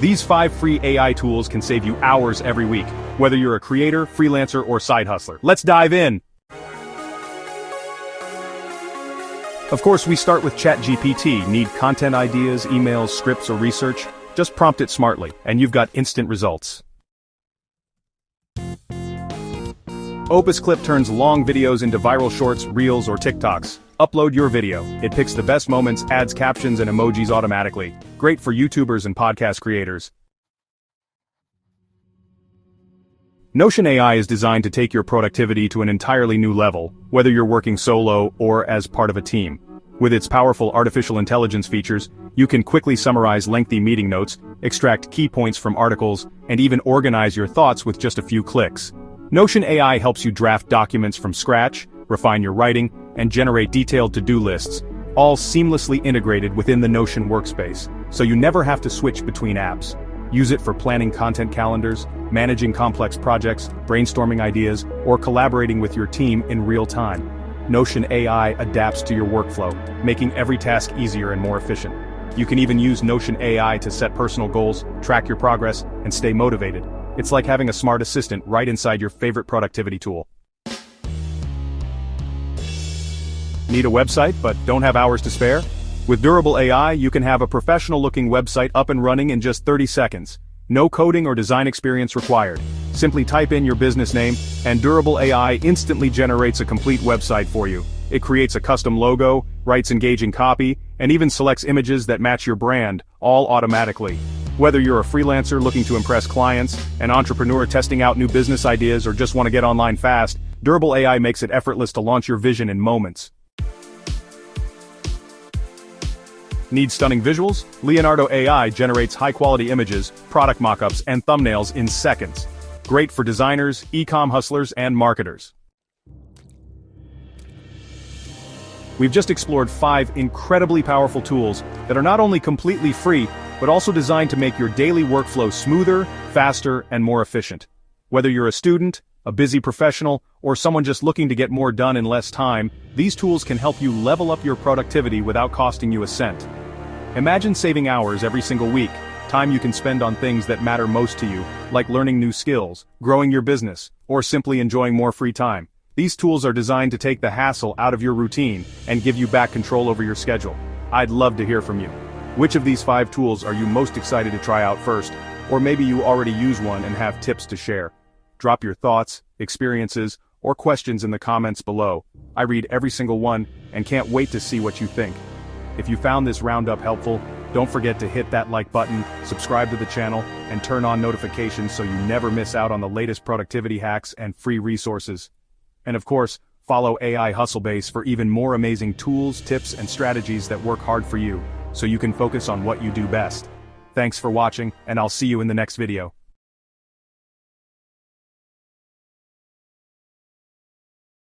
These 5 free AI tools can save you hours every week, whether you're a creator, freelancer, or side hustler. Let's dive in! Of course, we start with ChatGPT. Need content ideas, emails, scripts, or research? Just prompt it smartly, and you've got instant results. Opus Clip turns long videos into viral shorts, reels, or TikToks. Upload your video. It picks the best moments, adds captions and emojis automatically. Great for YouTubers and podcast creators. Notion AI is designed to take your productivity to an entirely new level, whether you're working solo or as part of a team. With its powerful artificial intelligence features, you can quickly summarize lengthy meeting notes, extract key points from articles, and even organize your thoughts with just a few clicks. Notion AI helps you draft documents from scratch, refine your writing, and generate detailed to-do lists, all seamlessly integrated within the Notion workspace, so you never have to switch between apps. Use it for planning content calendars, managing complex projects, brainstorming ideas, or collaborating with your team in real time. Notion AI adapts to your workflow, making every task easier and more efficient. You can even use Notion AI to set personal goals, track your progress, and stay motivated. It's like having a smart assistant right inside your favorite productivity tool. Need a website but don't have hours to spare? With Durable AI, you can have a professional-looking website up and running in just 30 seconds. No coding or design experience required. Simply type in your business name, and Durable AI instantly generates a complete website for you. It creates a custom logo, writes engaging copy, and even selects images that match your brand, all automatically. Whether you're a freelancer looking to impress clients, an entrepreneur testing out new business ideas, or just want to get online fast, Durable AI makes it effortless to launch your vision in moments. Need stunning visuals? Leonardo AI generates high-quality images, product mockups, and thumbnails in seconds. Great for designers, e-com hustlers, and marketers. We've just explored 5 incredibly powerful tools that are not only completely free, but also designed to make your daily workflow smoother, faster, and more efficient. Whether you're a student, a busy professional, or someone just looking to get more done in less time, these tools can help you level up your productivity without costing you a cent. Imagine saving hours every single week, time you can spend on things that matter most to you, like learning new skills, growing your business, or simply enjoying more free time. These tools are designed to take the hassle out of your routine and give you back control over your schedule. I'd love to hear from you. Which of these 5 tools are you most excited to try out first? Or maybe you already use one and have tips to share. Drop your thoughts, experiences, or questions in the comments below. I read every single one and can't wait to see what you think. If you found this roundup helpful, don't forget to hit that like button, subscribe to the channel, and turn on notifications so you never miss out on the latest productivity hacks and free resources. And of course, follow AI Hustlebase for even more amazing tools, tips, and strategies that work hard for you, so you can focus on what you do best. Thanks for watching, and I'll see you in the next video.